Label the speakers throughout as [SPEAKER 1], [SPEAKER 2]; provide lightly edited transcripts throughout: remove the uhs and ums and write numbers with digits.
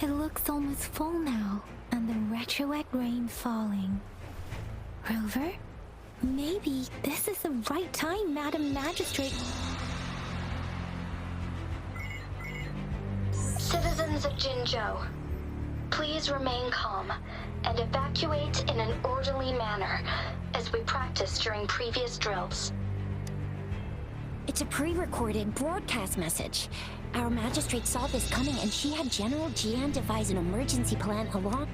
[SPEAKER 1] It looks almost full now, and the retroact rain falling. Rover? Maybe this is the right time, Madam Magistrate.
[SPEAKER 2] Citizens of Jinzhou, please remain calm and evacuate in an orderly manner, as we practiced during previous drills.
[SPEAKER 3] It's a pre-recorded broadcast message. Our magistrate saw this coming and she had General Jian devise an emergency plan along.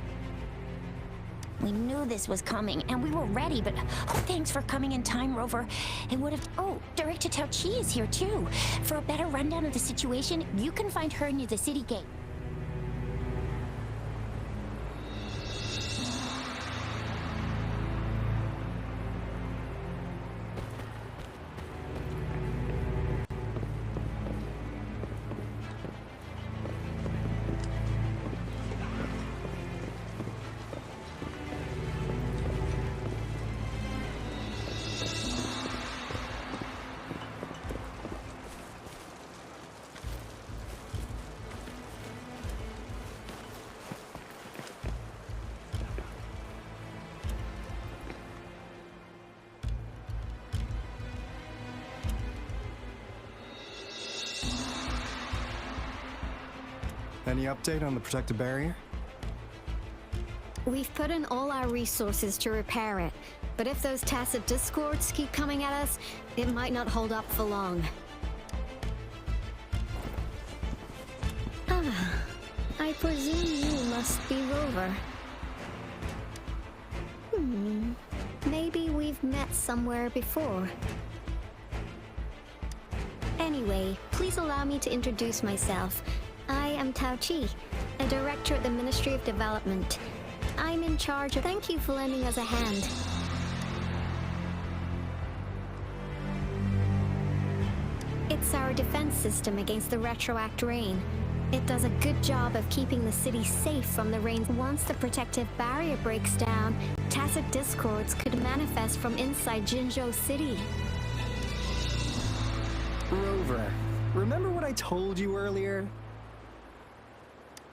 [SPEAKER 3] We knew this was coming and we were ready, but thanks for coming in time, Rover. It would have... Oh, Director Tao Chi is here too. For a better rundown of the situation, you can find her near the city gate.
[SPEAKER 4] Any update on the protective barrier?
[SPEAKER 5] We've put in all our resources to repair it, but if those tacit discords keep coming at us, it might not hold up for long. I presume you must be Rover. Maybe we've met somewhere before. Anyway, please allow me to introduce myself. I am Tao Chi, a director at the Ministry of Development. I'm in charge of... Thank you for lending us a hand. It's our defense system against the retroact rain. It does a good job of keeping the city safe from the rain. Once the protective barrier breaks down, tacit discords could manifest from inside Jinzhou City.
[SPEAKER 4] Rover, remember what I told you earlier?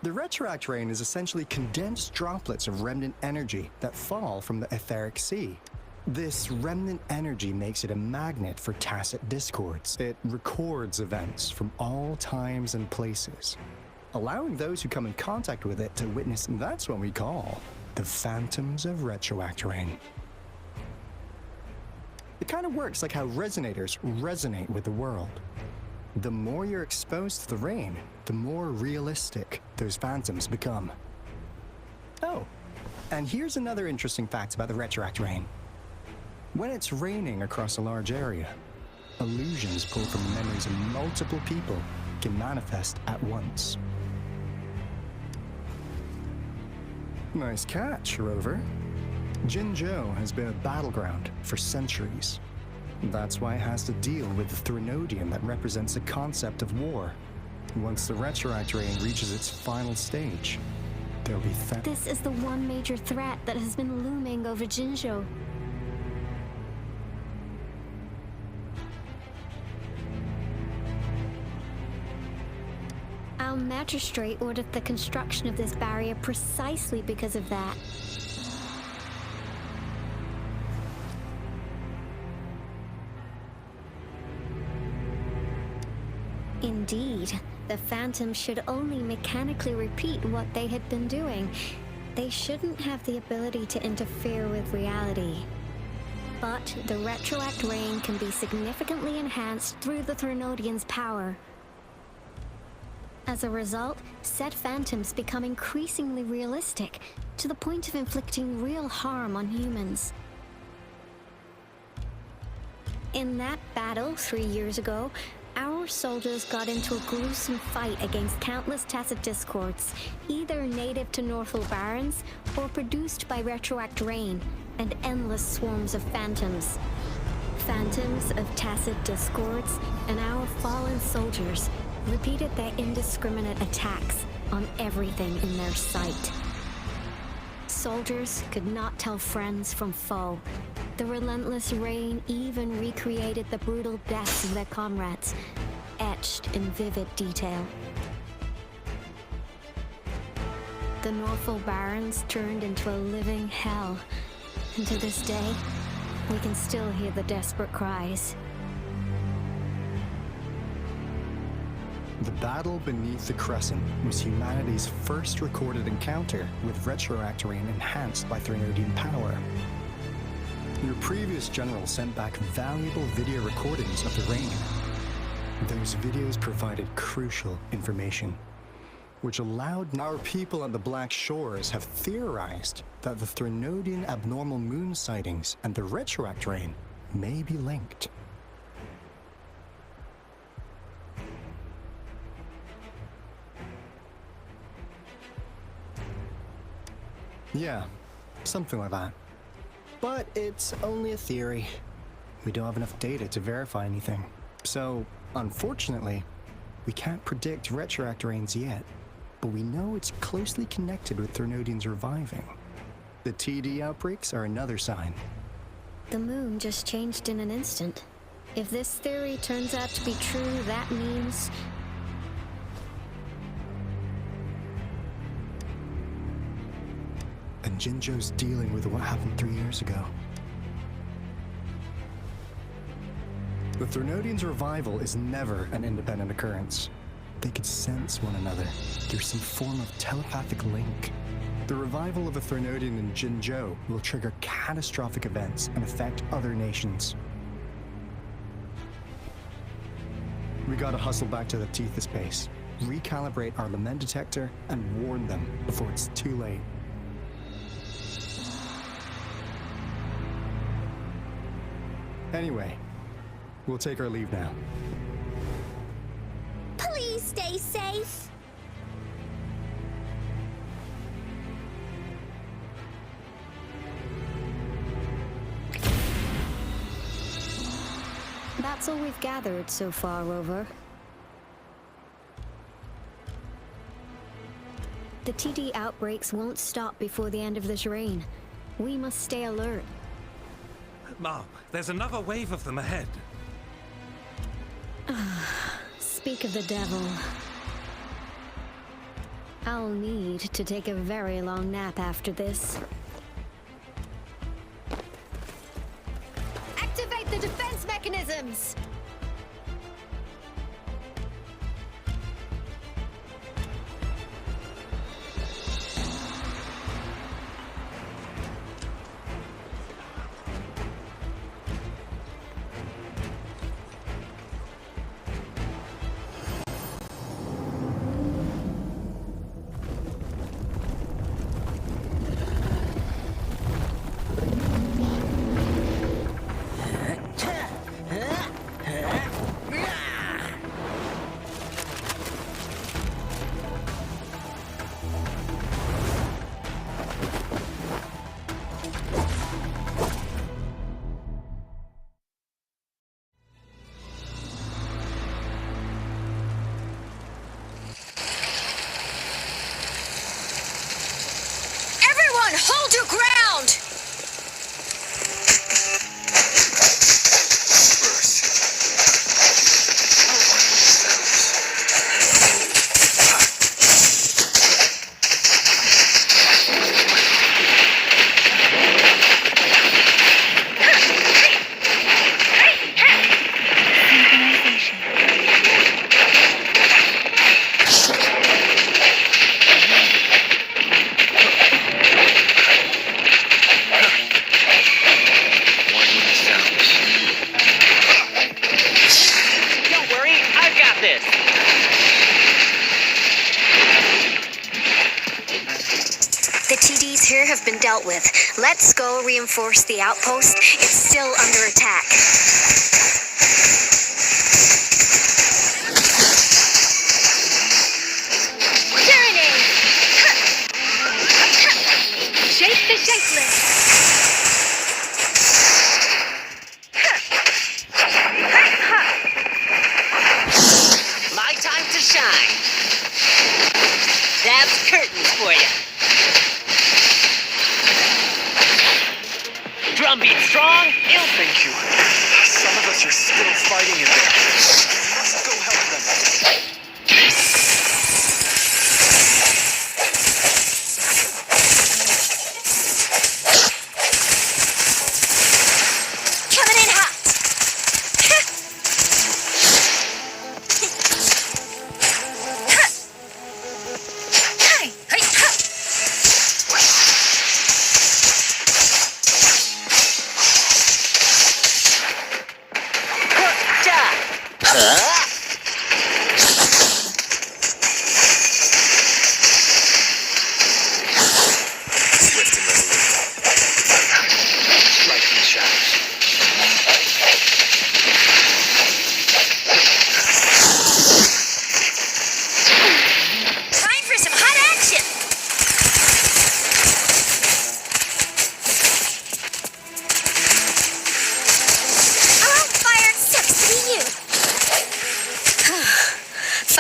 [SPEAKER 4] The retroact rain is essentially condensed droplets of remnant energy that fall from the etheric sea. This remnant energy makes it a magnet for tacit discords. It records events from all times and places, allowing those who come in contact with it to witness. That's what we call the phantoms of retroact rain. It kind of works like how resonators resonate with the world. The more you're exposed to the rain, the more realistic those phantoms become. Oh, and here's another interesting fact about the retroact rain. When it's raining across a large area, illusions pulled from the memories of multiple people can manifest at once. Nice catch, Rover. Jinzhou has been a battleground for centuries. That's why it has to deal with the Threnodium that represents the concept of war. Once the retroact rain reaches its final stage, there'll be
[SPEAKER 5] This is the one major threat that has been looming over Jinzhou. Our magistrate ordered the construction of this barrier precisely because of that. Indeed, the Phantoms should only mechanically repeat what they had been doing. They shouldn't have the ability to interfere with reality. But the retroact rain can be significantly enhanced through the Threnodian's power. As a result, said Phantoms become increasingly realistic, to the point of inflicting real harm on humans. In that battle 3 years ago, our soldiers got into a gruesome fight against countless tacit discords, either native to Northal Barrens or produced by retroact rain and endless swarms of phantoms. Phantoms of tacit discords and our fallen soldiers repeated their indiscriminate attacks on everything in their sight. Soldiers could not tell friends from foe. The relentless rain even recreated the brutal deaths of their comrades, etched in vivid detail. the Norfolk Barrens turned into a living hell. And to this day, we can still hear the desperate cries.
[SPEAKER 4] The battle beneath the Crescent was humanity's first recorded encounter with retroactorine enhanced by Threnodian power. Your previous general sent back valuable video recordings of the Ranger. Those videos provided crucial information, which allowed our people at the Black Shores have theorized that the Threnodian abnormal moon sightings and the retroactorine may be linked. Yeah, something like that. But it's only a theory. We don't have enough data to verify anything. So, unfortunately, we can't predict retroactorines yet, but we know it's closely connected with Threnodians reviving. The TD outbreaks are another sign.
[SPEAKER 5] The moon just changed in an instant. If this theory turns out to be true, that means...
[SPEAKER 4] And Jinzhou's dealing with what happened 3 years ago. The Threnodians' revival is never an independent occurrence. They could sense one another through some form of telepathic link. The revival of a Threnodian in Jinzhou will trigger catastrophic events and affect other nations. We gotta hustle back to the Tethys base, recalibrate our lament detector, and warn them before it's too late. Anyway, we'll take our leave now.
[SPEAKER 3] Please stay safe.
[SPEAKER 5] That's all we've gathered so far, Rover. The TD outbreaks won't stop before the end of this reign. We must stay alert.
[SPEAKER 6] Mom, there's another wave of them ahead.
[SPEAKER 5] Speak of the devil. I'll need to take a very long nap after this.
[SPEAKER 3] Activate the defense mechanisms!
[SPEAKER 7] Hold your ground!
[SPEAKER 2] here have been dealt with. Let's go reinforce the outpost. It's still under attack.
[SPEAKER 7] Serenade! Shake the shapeless!
[SPEAKER 8] My time to shine. That's curtains for you. Drumbeat strong, ill.
[SPEAKER 9] Thank you. Some of us are still fighting in there. Let's go help them.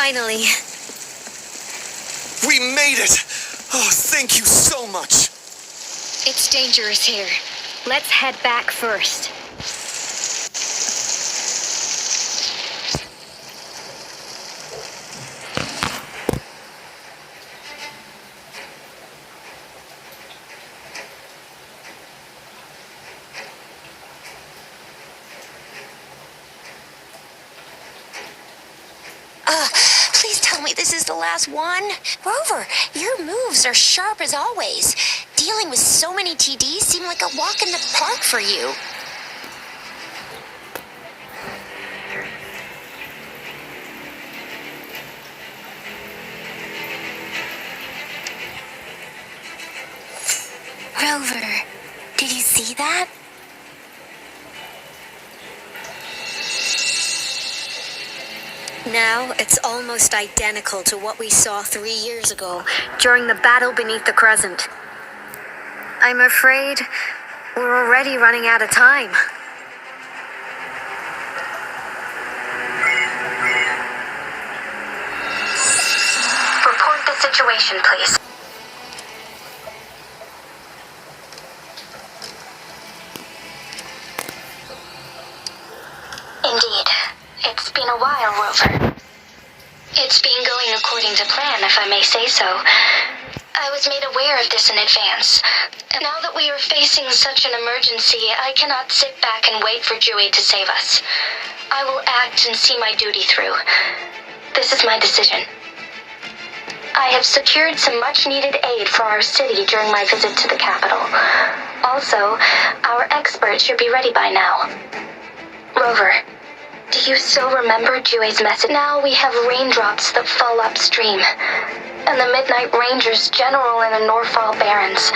[SPEAKER 7] Finally.
[SPEAKER 9] We made it! Oh, thank you so much!
[SPEAKER 7] It's dangerous here.
[SPEAKER 5] Let's head back first.
[SPEAKER 3] Please tell me this is the last one. Rover, your moves are sharp as always. Dealing with so many TDs seemed like a walk in the park for you. Rover, did you see that?
[SPEAKER 5] Now it's almost identical to what we saw 3 years ago during the battle beneath the Crescent. I'm afraid we're already running out of time.
[SPEAKER 2] Report the situation, please. Indeed. It's been a while, Rover. It's been going according to plan, if I may say so. I was made aware of this in advance. And now that we are facing such an emergency, I cannot sit back and wait for Dewey to save us. I will act and see my duty through. This is my decision. I have secured some much-needed aid for our city during my visit to the capital. Also, our expert should be ready by now. Rover, do you still remember Dewey's message? Now we have raindrops that fall upstream, and the Midnight Rangers General in the Norfall Barrens,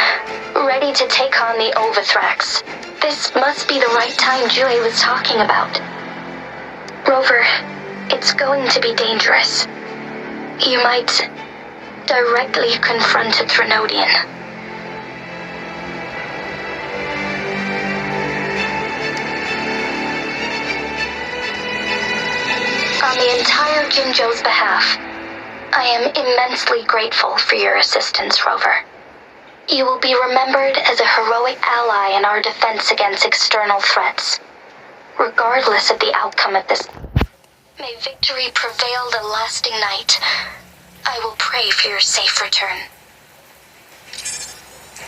[SPEAKER 2] ready to take on the Overthrax. This must be the right time Dewey was talking about. Rover, it's going to be dangerous. You might directly confront a Trinodian. On the entire Jinzhou's behalf, I am immensely grateful for your assistance, Rover. You will be remembered as a heroic ally in our defense against external threats. Regardless of the outcome of this, may victory prevail the lasting night. I will pray for your safe return.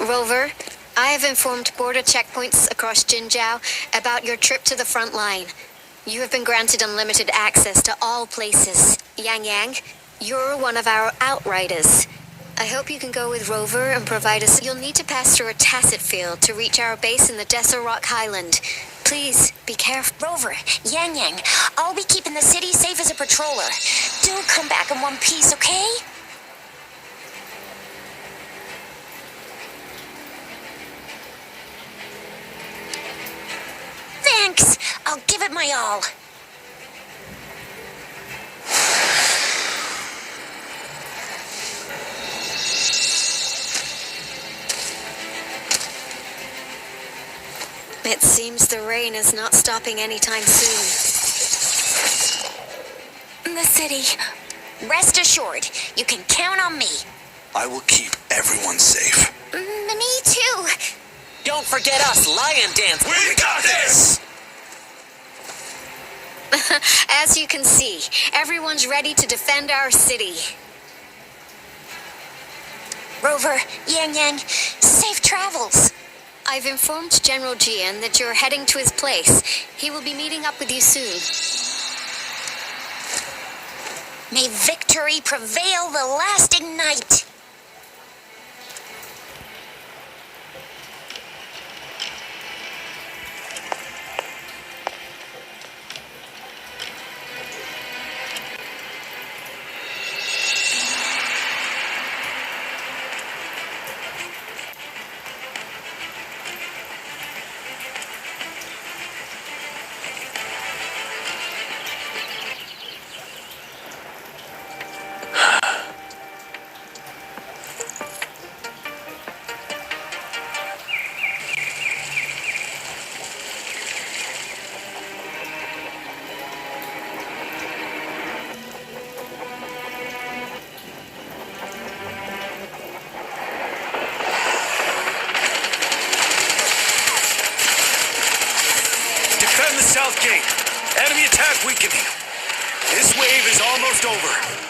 [SPEAKER 5] Rover, I have informed border checkpoints across Jinzhou about your trip to the front line. You have been granted unlimited access to all places. Yang, you're one of our outriders. I hope you can go with Rover and provide us. You'll need to pass through a tacit field to reach our base in the Desert Rock Highland. Please, be careful.
[SPEAKER 3] Rover, Yang, I'll be keeping the city safe as a patroller. Do come back in one piece, okay? Thanks. I'll give it my all.
[SPEAKER 5] It seems the rain is not stopping anytime soon.
[SPEAKER 3] The city. Rest assured, you can count on me.
[SPEAKER 9] I will keep everyone safe.
[SPEAKER 3] Me too.
[SPEAKER 8] Don't forget us, Lion Dance.
[SPEAKER 9] We got this!
[SPEAKER 5] As you can see, everyone's ready to defend our city.
[SPEAKER 3] Rover, Yang, safe travels.
[SPEAKER 5] I've informed General Jian that you're heading to his place. He will be meeting up with you soon.
[SPEAKER 3] May victory prevail the lasting night.
[SPEAKER 9] south gate. Enemy attack weakening. This wave is almost over.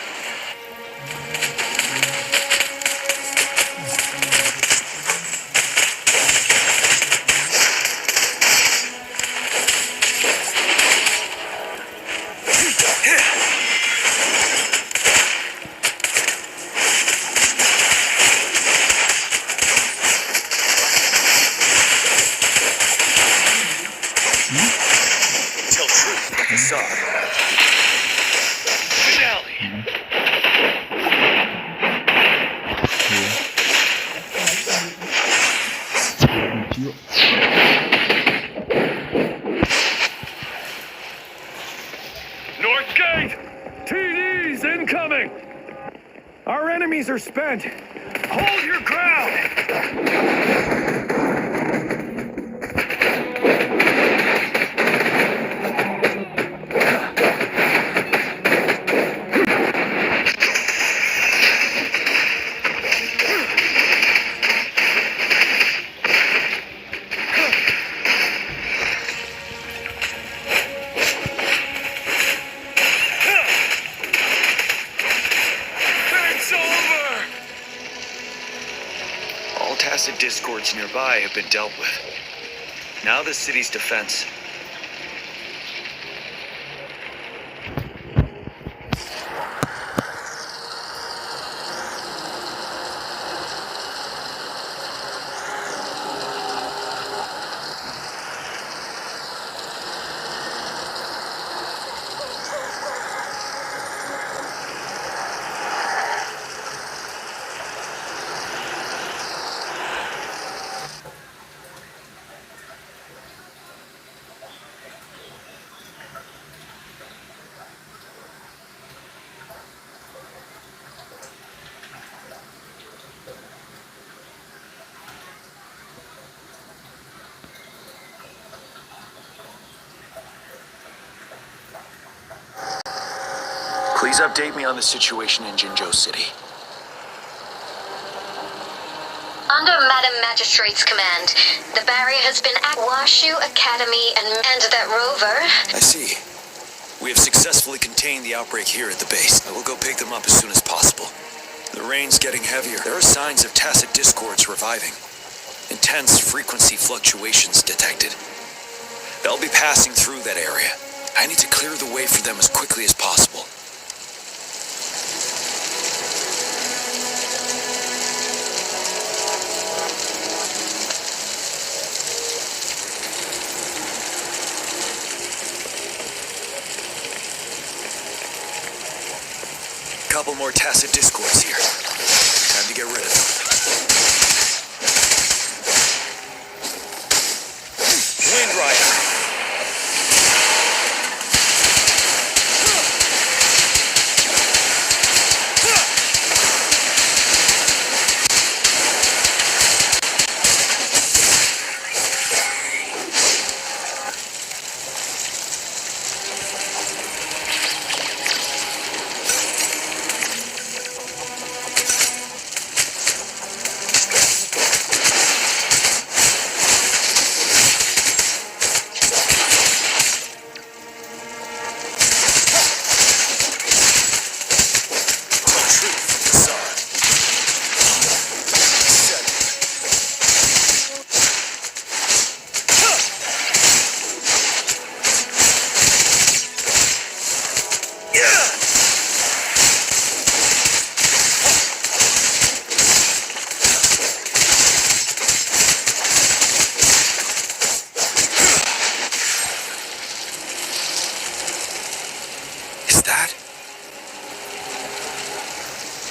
[SPEAKER 9] Tell truth with the facade. Finale. North Gate! TDs incoming! Our enemies are spent. Hold your ground! It's over! All tacit discords nearby have been dealt with. Now the city's defense. Please update me on the situation in Jinzhou City.
[SPEAKER 2] Under Madam Magistrate's command, the barrier has been at Washu Academy and that rover.
[SPEAKER 9] I see. We have successfully contained the outbreak here at the base. I will go pick them up as soon as possible. The rain's getting heavier. There are signs of tacit discords reviving. Intense frequency fluctuations detected. They'll be passing through that area. I need to clear the way for them as quickly as possible. Couple more tacit discords here. Time to get rid of them. Wind Rider.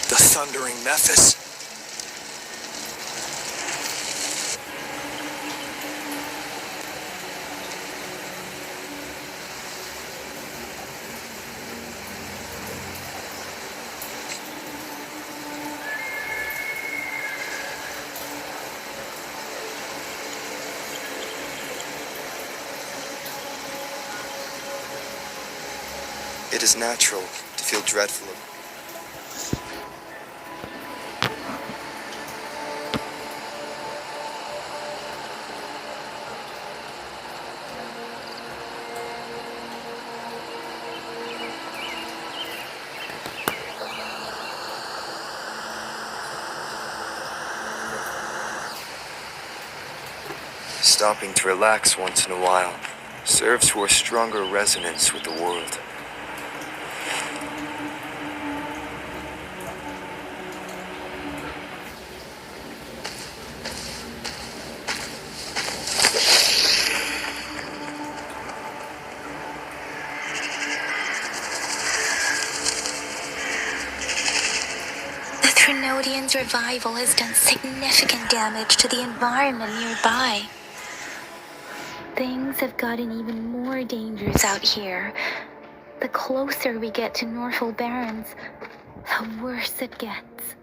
[SPEAKER 9] The thundering Memphis.
[SPEAKER 10] It is natural to feel dreadful. Stopping to relax once in a while serves for a stronger resonance with the world.
[SPEAKER 1] The Trinodian's revival has done significant damage to the environment nearby. Things have gotten even more dangerous out here. The closer we get to Northel Barrens, the worse it gets.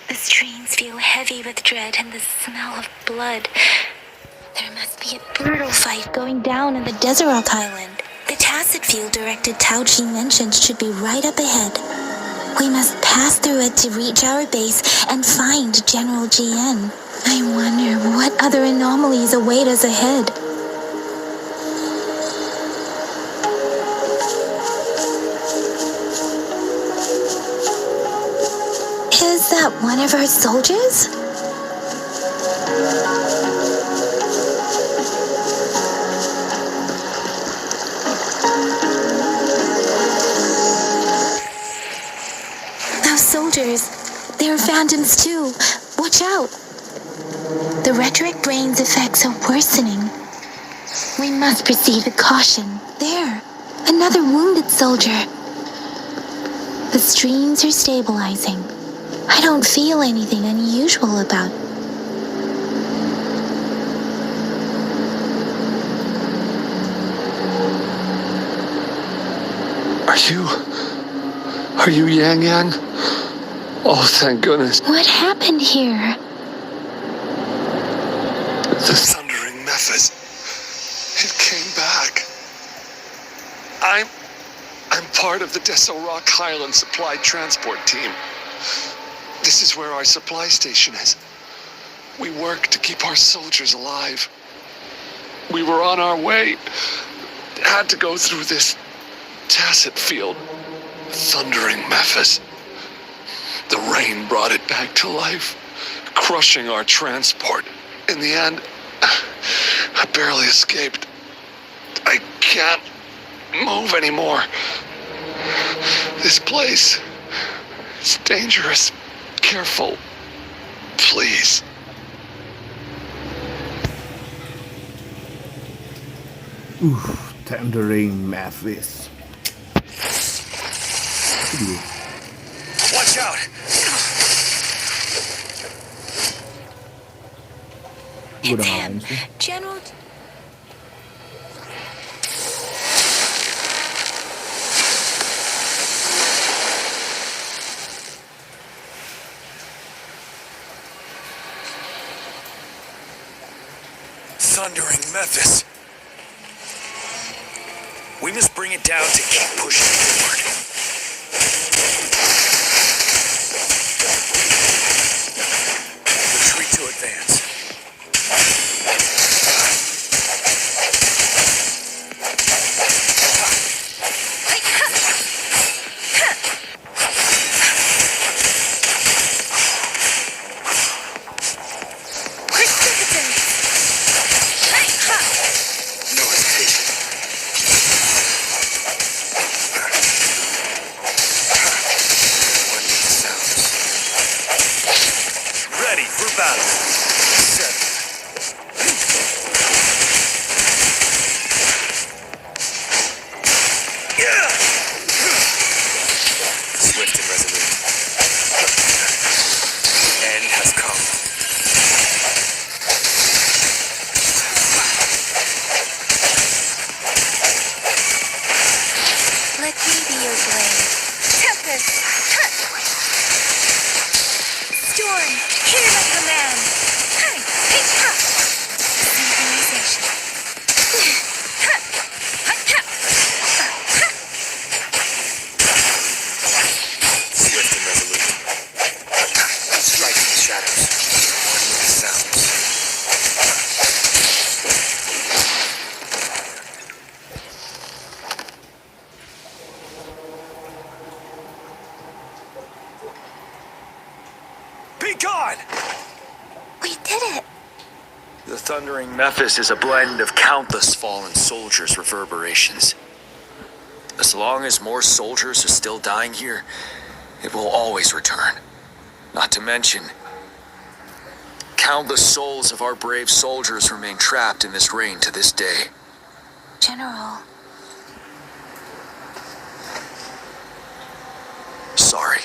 [SPEAKER 1] The streams feel heavy with dread and the smell of blood. There must be a brutal fight going down in the Desert Island. The Tacit field-directed Tauchi mentioned should be right up ahead. We must pass through it to reach our base and find General GN. I wonder what other anomalies await us ahead. Is that one of our soldiers? Those soldiers, they're phantoms too. Watch out. The rhetoric brain's effects are worsening. We must proceed with caution. There, another wounded soldier. The streams are stabilizing. I don't feel anything unusual about.
[SPEAKER 11] Are you Yang Yang? Oh, thank goodness.
[SPEAKER 1] What happened here?
[SPEAKER 11] The thundering Memphis. It came back. I'm part of the Deso Rock Highland Supply Transport Team. This is where our supply station is. We work to keep our soldiers alive. We were on our way. Had to go through this Tacit field. Thundering Memphis. The rain brought it back to life, crushing our transport. In the end, I barely escaped. I can't move anymore. This place is dangerous. Careful, please.
[SPEAKER 12] Oof, Thundering Memphis.
[SPEAKER 9] Watch out!
[SPEAKER 1] It's him, General...
[SPEAKER 9] Thundering Memphis. We must bring it down to keep pushing forward. Retreat to advance. No hesitation. Ready for battle. Set. Swift and resolute. End has come.
[SPEAKER 1] Let me be your blade.
[SPEAKER 7] Tempest! Storm! Hear my command! Synchronization.
[SPEAKER 9] Swift and resolute. Strike in the shadows. One with the sounds. gone!
[SPEAKER 1] We did it!
[SPEAKER 9] The thundering Memphis is a blend of countless fallen soldiers' reverberations. As long as more soldiers are still dying here, it will always return. Not to mention, countless souls of our brave soldiers remain trapped in this rain to this day.
[SPEAKER 1] General.
[SPEAKER 9] Sorry.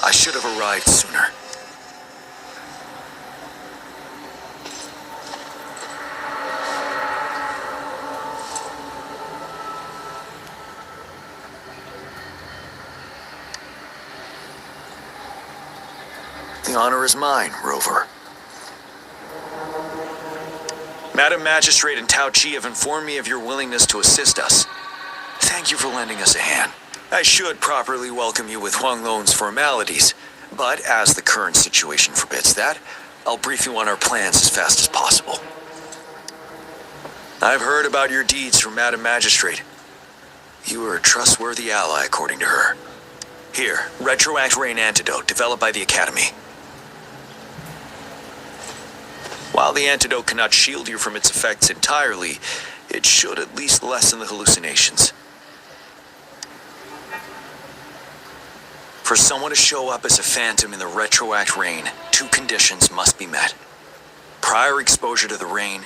[SPEAKER 9] I should have arrived sooner. The honor is mine, Rover. Madam Magistrate and Tao Chi have informed me of your willingness to assist us. Thank you for lending us a hand. I should properly welcome you with Huanglong's formalities, but as the current situation forbids that, I'll brief you on our plans as fast as possible. I've heard about your deeds from Madam Magistrate. You are a trustworthy ally, according to her. Here, Retroact Rain Antidote, developed by the Academy. While the antidote cannot shield you from its effects entirely, it should at least lessen the hallucinations. For someone to show up as a phantom in the Retroact Rain, 2 conditions must be met. Prior exposure to the rain,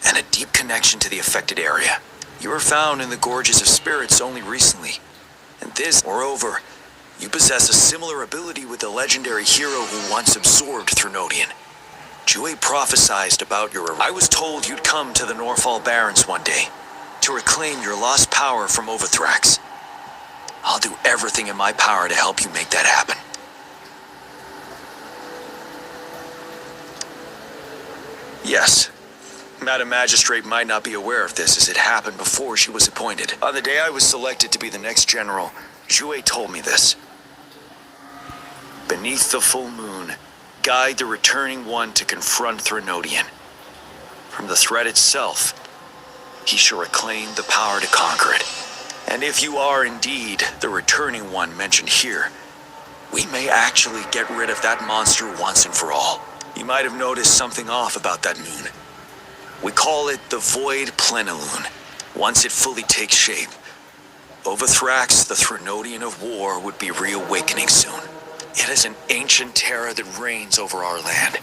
[SPEAKER 9] and a deep connection to the affected area. You were found in the Gorges of Spirits only recently. And this, moreover, you possess a similar ability with the legendary hero who once absorbed Threnodian. Jue prophesized about your arrival. I was told you'd come to the Norfall Barrens one day, to reclaim your lost power from Overthrax. I'll do everything in my power to help you make that happen. Yes. Madam Magistrate might not be aware of this as it happened before she was appointed. On the day I was selected to be the next general, Jue told me this. Beneath the full moon, guide the returning one to confront Threnodian. From the threat itself, he shall reclaim the power to conquer it. And if you are indeed the returning one mentioned here, we may actually get rid of that monster once and for all. You might have noticed something off about that moon. We call it the Void Plenilune. Once it fully takes shape, Overthrax, the Threnodian of War, would be reawakening soon. It is an ancient terror that reigns over our land,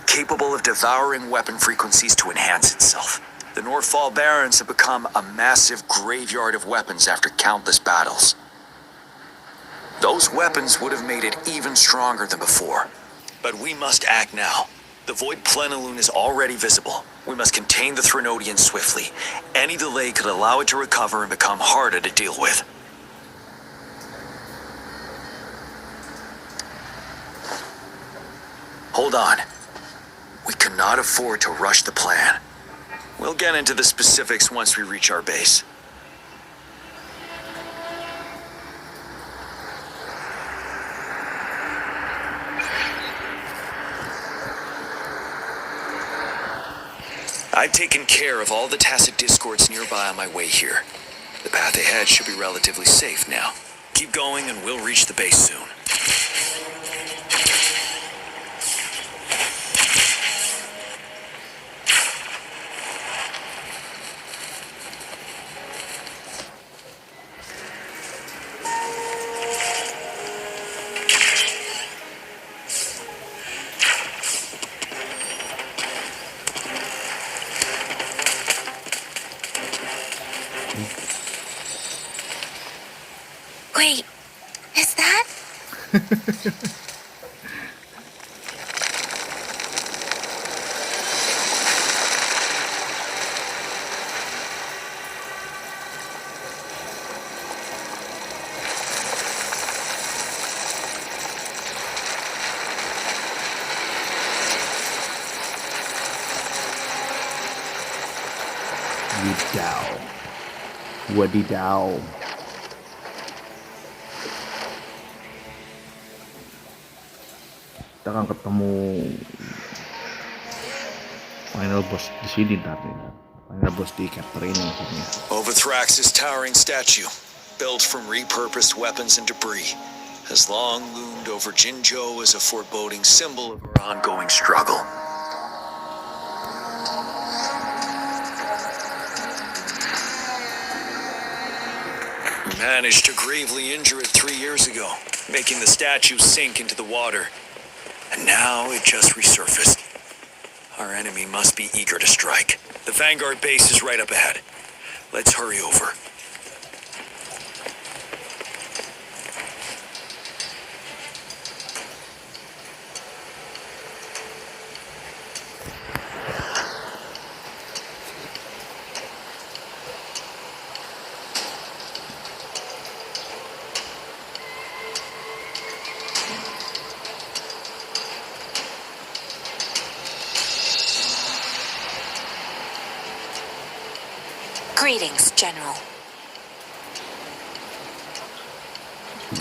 [SPEAKER 9] capable of devouring weapon frequencies to enhance itself. The Norfall Barrens have become a massive graveyard of weapons after countless battles. Those weapons would have made it even stronger than before. But we must act now. The Void Plenilune is already visible. We must contain the Threnodian swiftly. Any delay could allow it to recover and become harder to deal with. Hold on. We cannot afford to rush the plan. We'll get into the specifics once we reach our base. I've taken care of all the tacit discords nearby on my way here. The path ahead should be relatively safe now. Keep going and we'll reach the base soon.
[SPEAKER 1] Wait, is that?
[SPEAKER 12] Wadidaw. Kita akan ketemu final boss di sini tadi. Final boss di chapter ini maksudnya.
[SPEAKER 9] Overthrax's towering statue, built from repurposed weapons and debris, has long loomed over Jinzhou as a foreboding symbol of our ongoing struggle. We managed to gravely injure it 3 years ago, making the statue sink into the water. And now it just resurfaced. Our enemy must be eager to strike. The Vanguard base is right up ahead. Let's hurry over.
[SPEAKER 1] Greetings, General.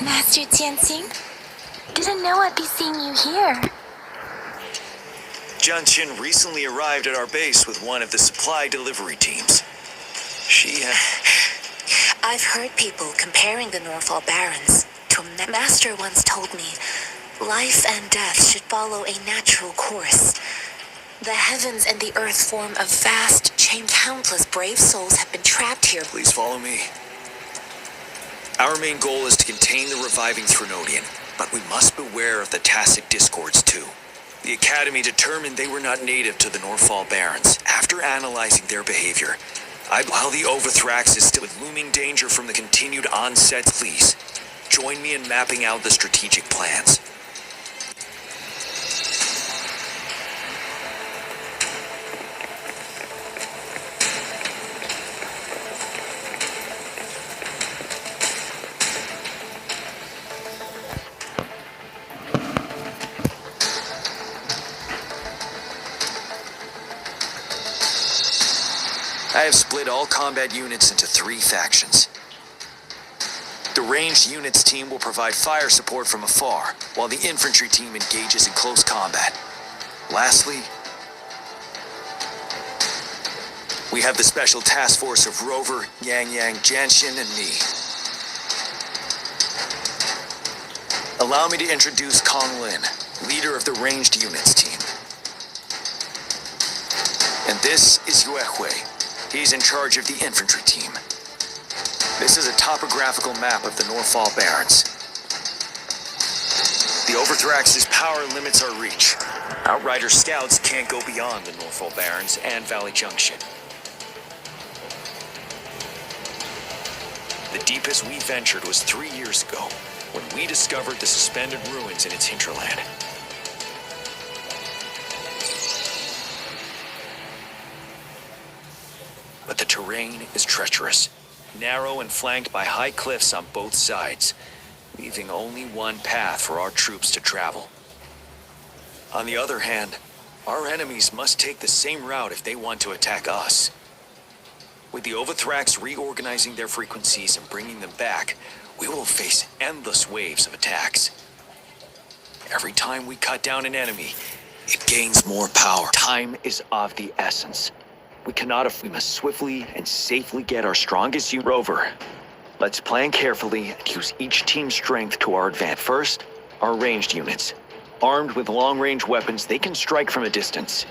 [SPEAKER 1] Master Jianxing? Didn't know I'd be seeing you here.
[SPEAKER 9] Jianqin recently arrived at our base with one of the supply delivery teams. She had...
[SPEAKER 1] I've heard people comparing the Northall Barrens to a master once told me, life and death should follow a natural course. The heavens and the earth form a vast chain. Countless brave souls have been trapped here.
[SPEAKER 9] Please follow me. Our main goal is to contain the reviving Threnodian, but we must beware of the tacit discords too. The Academy determined they were not native to the Northall Barrens. After analyzing their behavior, while the Overthrax is still in looming danger from the continued onset, please join me in mapping out the strategic plans. I have split all combat units into 3 factions. The ranged units team will provide fire support from afar, while the infantry team engages in close combat. Lastly, we have the special task force of Rover, Yang, Jianxin, and me. Allow me to introduce Kong Lin, leader of the ranged units team. And this is Yue Hui. He's in charge of the infantry team. This is a topographical map of the Northall Barrens. The Overthrax's power limits our reach. Outrider scouts can't go beyond the Northall Barrens and Valley Junction. The deepest we ventured was 3 years ago, when we discovered the suspended ruins in its hinterland. But the terrain is treacherous, narrow and flanked by high cliffs on both sides, leaving only one path for our troops to travel. On the other hand, our enemies must take the same route if they want to attack us. With the Overthrax reorganizing their frequencies and bringing them back, we will face endless waves of attacks. Every time we cut down an enemy, it gains more power. Time is of the essence. We must swiftly and safely get our strongest unit over. Let's plan carefully and use each team's strength to our advantage. First, our ranged units. Armed with long-range weapons, they can strike from a distance.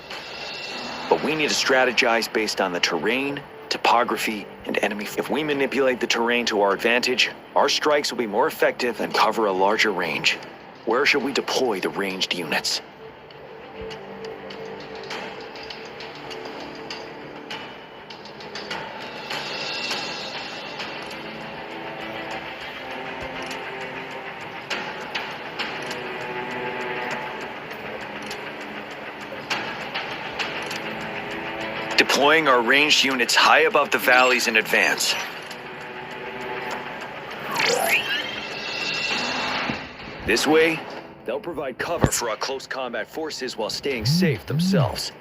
[SPEAKER 9] But we need to strategize based on the terrain, topography, and enemy. If we manipulate the terrain to our advantage, our strikes will be more effective and cover a larger range. Where should we deploy the ranged units? Deploying our ranged units high above the valleys in advance. This way, they'll provide cover for our close combat forces while staying safe themselves.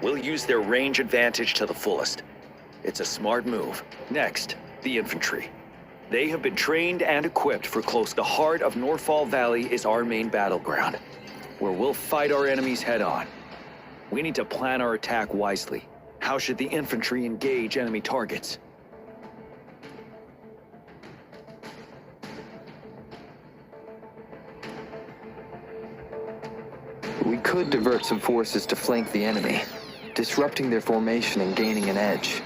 [SPEAKER 9] We'll use their range advantage to the fullest. It's a smart move. Next, the infantry. They have been trained and equipped for close. The heart of Northall Valley is our main battleground, where we'll fight our enemies head-on. We need to plan our attack wisely. How should the infantry engage enemy targets?
[SPEAKER 13] We could divert some forces to flank the enemy, disrupting their formation and gaining an edge.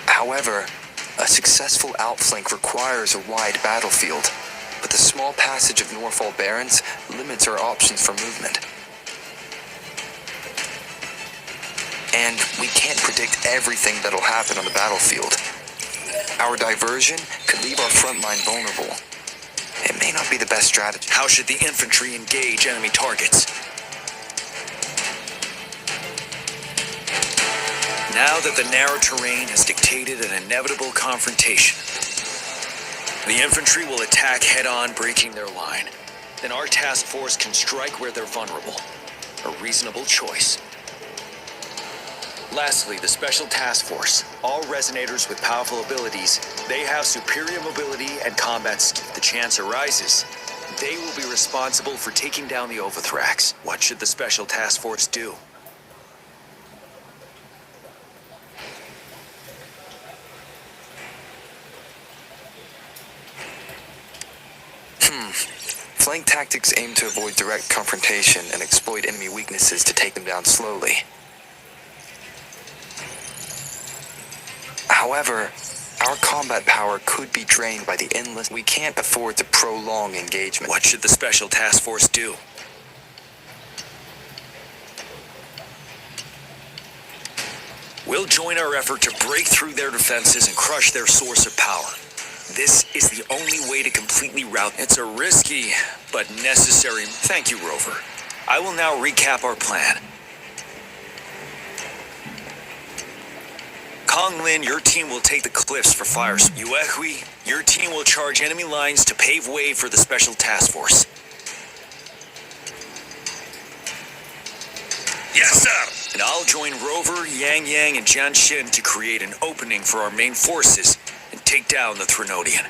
[SPEAKER 10] However, a successful outflank requires a wide battlefield, but the small passage of Norfall Barrens limits our options for movement. And we can't predict everything that'll happen on the battlefield. Our diversion could leave our front line vulnerable. It may not be the best strategy.
[SPEAKER 9] How should the infantry engage enemy targets? Now that the narrow terrain has dictated an inevitable confrontation, the infantry will attack head-on, breaking their line. Then our task force can strike where they're vulnerable. A reasonable choice. Lastly, the Special Task Force. All resonators with powerful abilities, they have superior mobility and combat skill. If the chance arises, they will be responsible for taking down the Overthrax. What should the Special Task Force do?
[SPEAKER 10] Flank tactics aim to avoid direct confrontation and exploit enemy weaknesses to take them down slowly. However, our combat power could be drained by the endless. We can't afford to prolong engagement.
[SPEAKER 9] What should the Special Task Force do? We'll join our effort to break through their defenses and crush their source of power. This is the only way to completely rout. It's a risky, but necessary. Thank you, Rover. I will now recap our plan. Konglin, your team will take the cliffs for fires. Yuehui, your team will charge enemy lines to pave way for the Special Task Force. Yes, sir! And I'll join Rover, Yang Yang, and Jianshin to create an opening for our main forces and take down the Threnodian.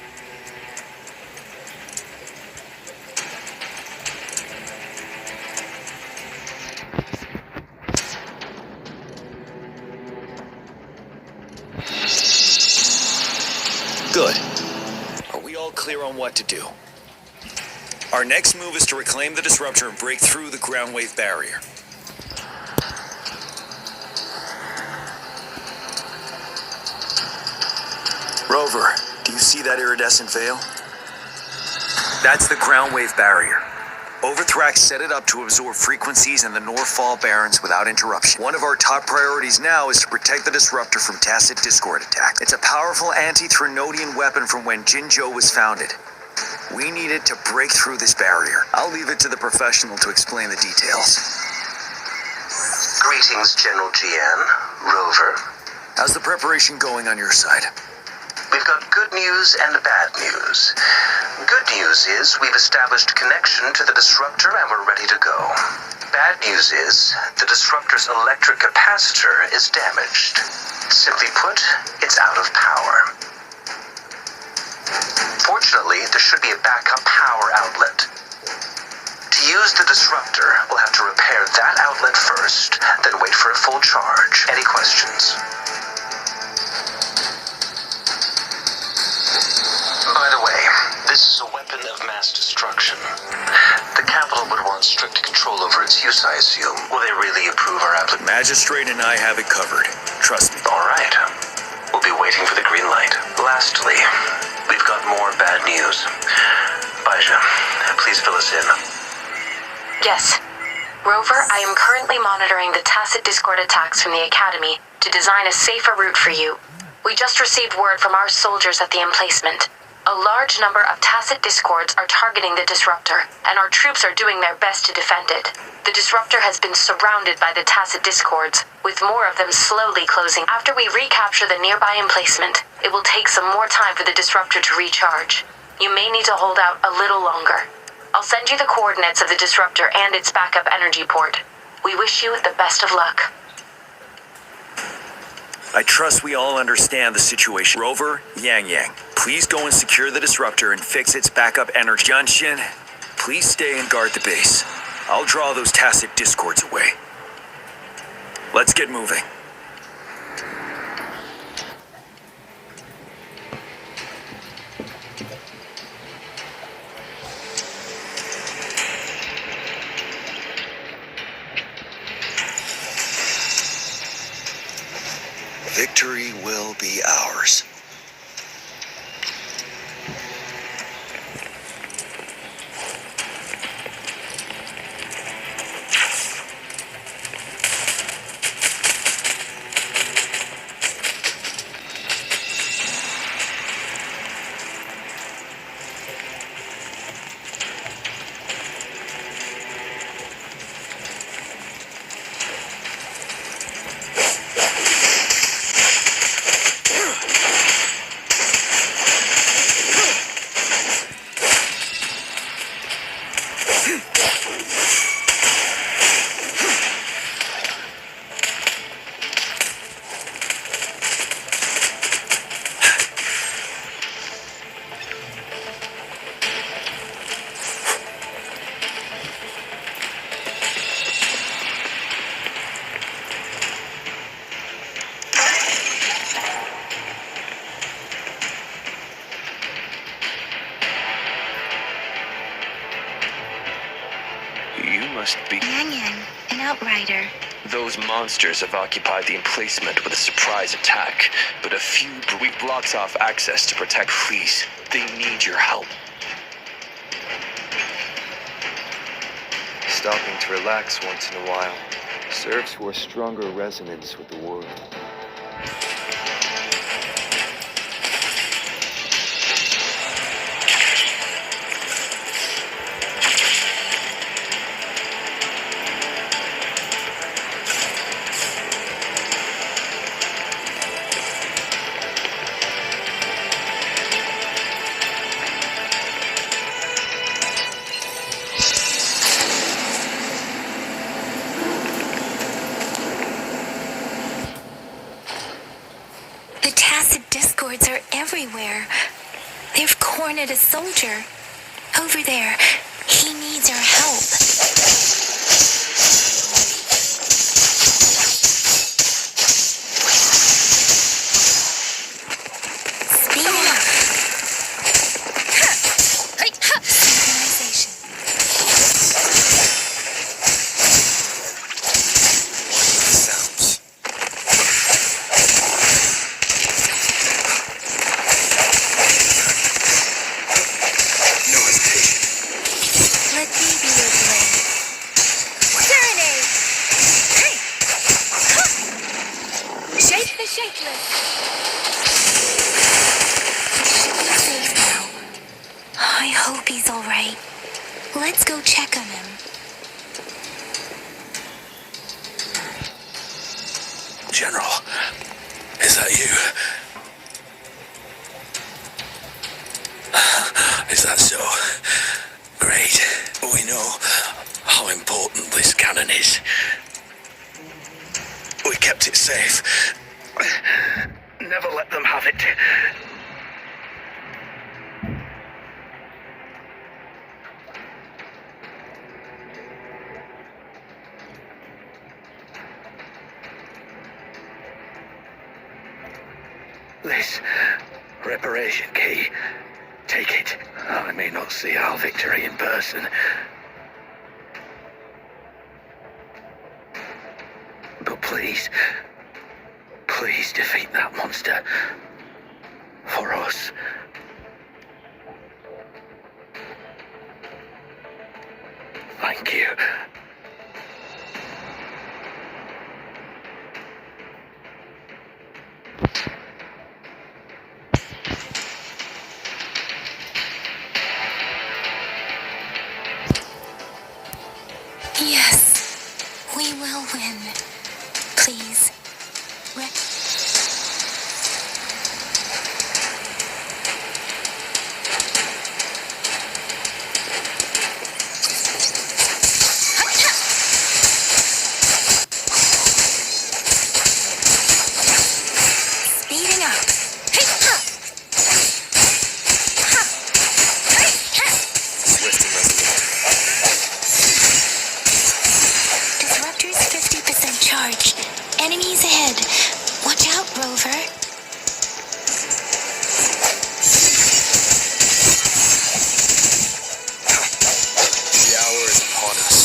[SPEAKER 9] Good. Are we all clear on what to do? Our next move is to reclaim the disruptor and break through the ground wave barrier. Rover, do you see that iridescent veil? That's the ground wave barrier. Overthrax set it up to absorb frequencies in the Norfall Barrens without interruption. One of our top priorities now is to protect the disruptor from tacit discord attack. It's a powerful anti-Threnodian weapon from when Jinzhou was founded. We need it to break through this barrier. I'll leave it to the professional to explain the details.
[SPEAKER 14] Greetings, General Jian, Rover.
[SPEAKER 9] How's the preparation going on your side?
[SPEAKER 14] We've got good news and bad news. Good news is we've established connection to the disruptor and we're ready to go. Bad news is the disruptor's electric capacitor is damaged. Simply put, it's out of power. Fortunately, there should be a backup power outlet. To use the disruptor, we'll have to repair that outlet first, then wait for a full charge. Any questions? By the way, this is a weapon of mass destruction. The capital would want strict control over its use, I assume. Will they really approve our application?
[SPEAKER 9] Magistrate and I have it covered. Trust me.
[SPEAKER 14] All right. We'll be waiting for the green light. Lastly, we've got more bad news. Baija, please fill us in.
[SPEAKER 15] Yes. Rover, I am currently monitoring the tacit discord attacks from the Academy to design a safer route for you. We just received word from our soldiers at the emplacement. A large number of tacit discords are targeting the disruptor, and our troops are doing their best to defend it. The disruptor has been surrounded by the tacit discords, with more of them slowly closing. After we recapture the nearby emplacement, it will take some more time for the disruptor to recharge. You may need to hold out a little longer. I'll send you the coordinates of the disruptor and its backup energy port. We wish you the best of luck.
[SPEAKER 9] I trust we all understand the situation. Rover, Yang Yang, please go and secure the disruptor and fix its backup energy. Jianshin, please stay and guard the base. I'll draw those tacit discords away. Let's get moving.
[SPEAKER 10] You must be...
[SPEAKER 1] Yang Yang, an outrider.
[SPEAKER 10] Those monsters have occupied the emplacement with a surprise attack, but we've blocked off access to protect. Please, they need your help. Stopping to relax once in a while serves for a stronger resonance with the world.
[SPEAKER 1] The tacit discords are everywhere. They've cornered a soldier. Over there. He needs our help. Speed up. Synchronization.
[SPEAKER 9] Sounds. No hesitation.
[SPEAKER 1] Let me be your blade.
[SPEAKER 7] Serenade! Hey! Huh! Shake the shakeless!
[SPEAKER 1] He's safe now. I hope he's alright. Let's go check on him.
[SPEAKER 9] General, is that you? Is that so? Great. We know how important this cannon is. We kept it safe. Never let them have it. This reparation key. Take it. I may not see our victory in person. But please, please defeat that monster. For us. Thank you.
[SPEAKER 1] Yes, we will win. Please. Speeding up. Disruptor's 50% charged. Enemies ahead. Watch out, Rover.
[SPEAKER 9] The hour is upon us.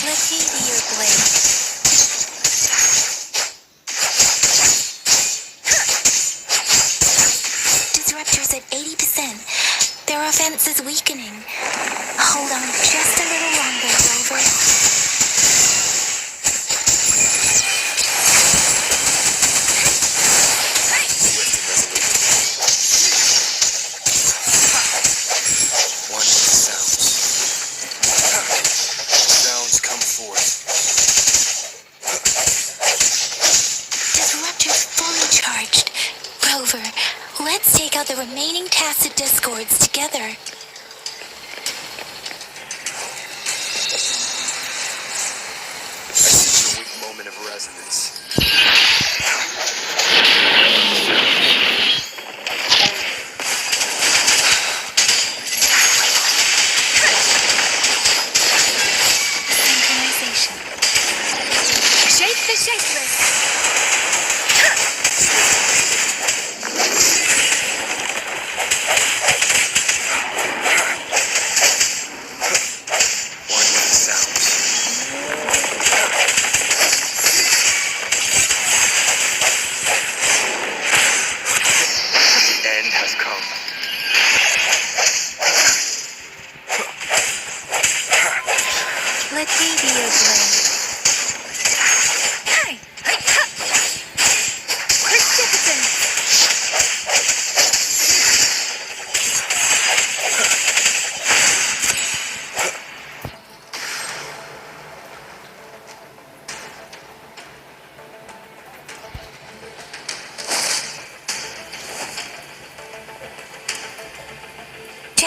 [SPEAKER 1] Let me be your blade. Disruptor's at 80%. Their offense is weakening. Hold on just a little longer, Rover.
[SPEAKER 9] One with the sounds. Sounds come forth.
[SPEAKER 1] Disruptor's fully charged. Rover, let's take out the remaining tacit discords together.
[SPEAKER 10] I sense a weak moment of resonance.
[SPEAKER 1] Synchronization.
[SPEAKER 7] Shake the shakeless!
[SPEAKER 9] One with the sounds.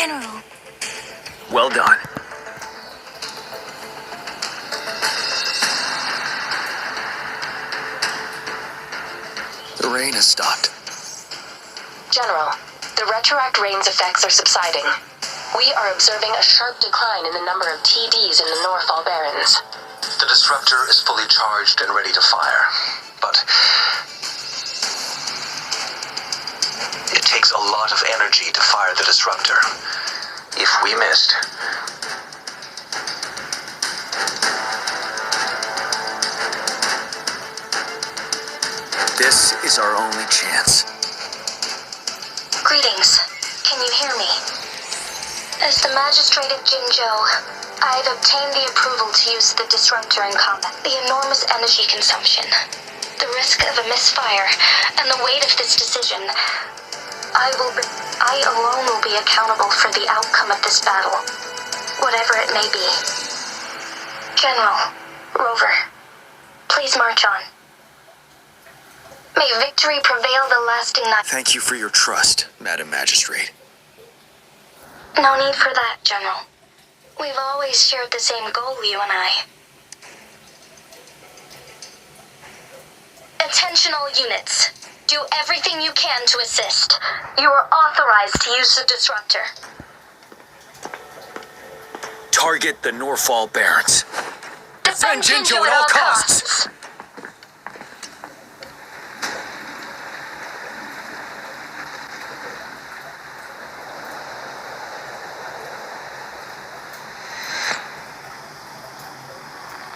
[SPEAKER 1] General.
[SPEAKER 9] Well done. The rain has stopped.
[SPEAKER 15] General, the retroact rain's effects are subsiding. We are observing a sharp decline in the number of TDs in the Norfall Barrens.
[SPEAKER 14] The disruptor is fully charged and ready to fire, but it takes a lot of energy to fire the disruptor. If we missed,
[SPEAKER 9] this is our only chance.
[SPEAKER 2] Greetings. Can you hear me? As the Magistrate of Jinzhou, I have obtained the approval to use the disruptor in combat. The enormous energy consumption, the risk of a misfire, and the weight of this decision, I alone will be accountable for the outcome of this battle, whatever it may be. General, Rover, please march on. May victory prevail the lasting night.
[SPEAKER 9] Thank you for your trust, Madam Magistrate.
[SPEAKER 2] No need for that, General. We've always shared the same goal, you and I. Attention all units. Do everything you can to assist. You are authorized to use the disruptor.
[SPEAKER 9] Target the Norfall Barrens. Defend Jinzhou at all costs!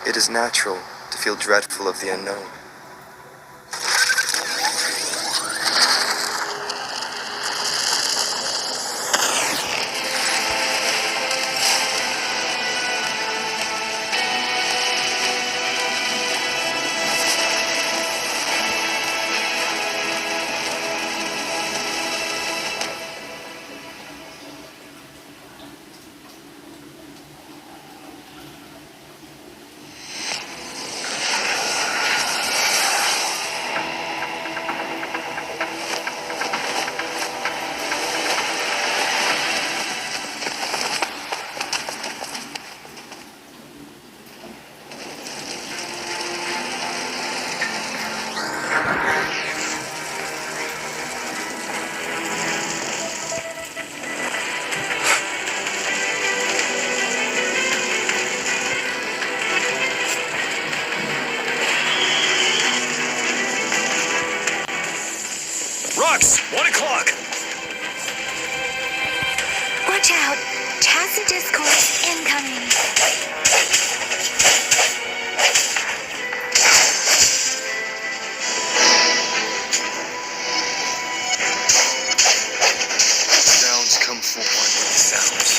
[SPEAKER 10] It is natural to feel dreadful of the unknown.
[SPEAKER 9] Rux, 1 o'clock.
[SPEAKER 1] Watch out! Tacit discourse incoming.
[SPEAKER 11] Sounds come forward with sounds.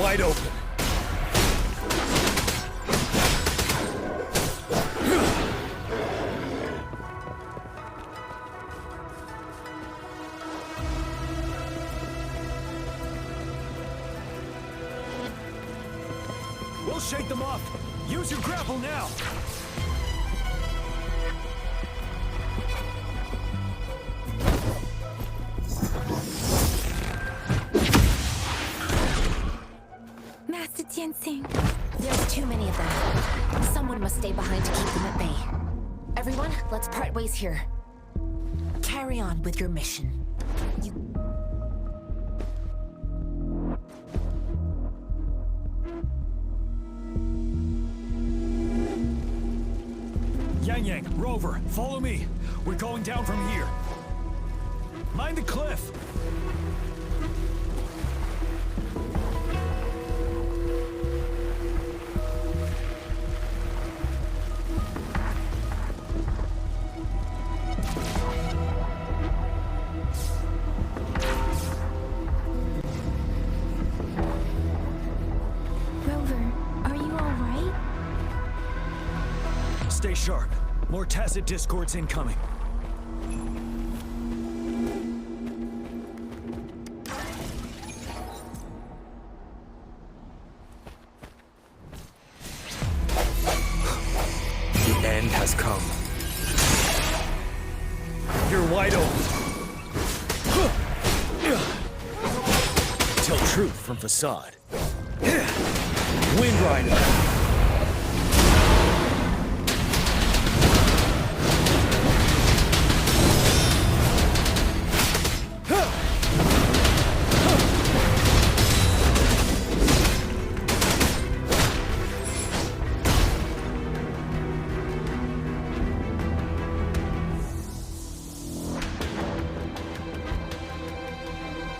[SPEAKER 9] wide open.
[SPEAKER 16] We'll shake them off. Use your grapple now.
[SPEAKER 3] Master Tianxing. There's too many of them. Someone must stay behind to keep them at bay. Everyone, let's part ways here. Carry on with your mission.
[SPEAKER 16] Yang, Rover, follow me. We're going down from here. Mind the cliff.
[SPEAKER 5] Rover, are you all right?
[SPEAKER 16] Stay sharp. More tacit discords incoming.
[SPEAKER 9] The end has come. You're wide open. Tell truth from facade. Wind Rider.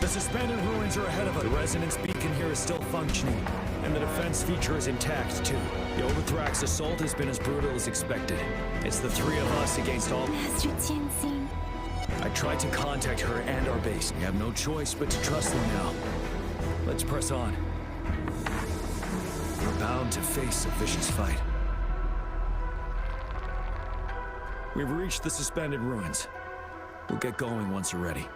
[SPEAKER 16] The suspended ruins are ahead of us. The resonance beacon here is still functioning, and the defense feature is intact, too. The Overthrax assault has been as brutal as expected. It's the three of us against all...
[SPEAKER 5] Master Tianxing.
[SPEAKER 16] I tried to contact her and our base. We have no choice but to trust them now. Let's press on. We're bound to face a vicious fight. We've reached the suspended ruins. We'll get going once we're ready.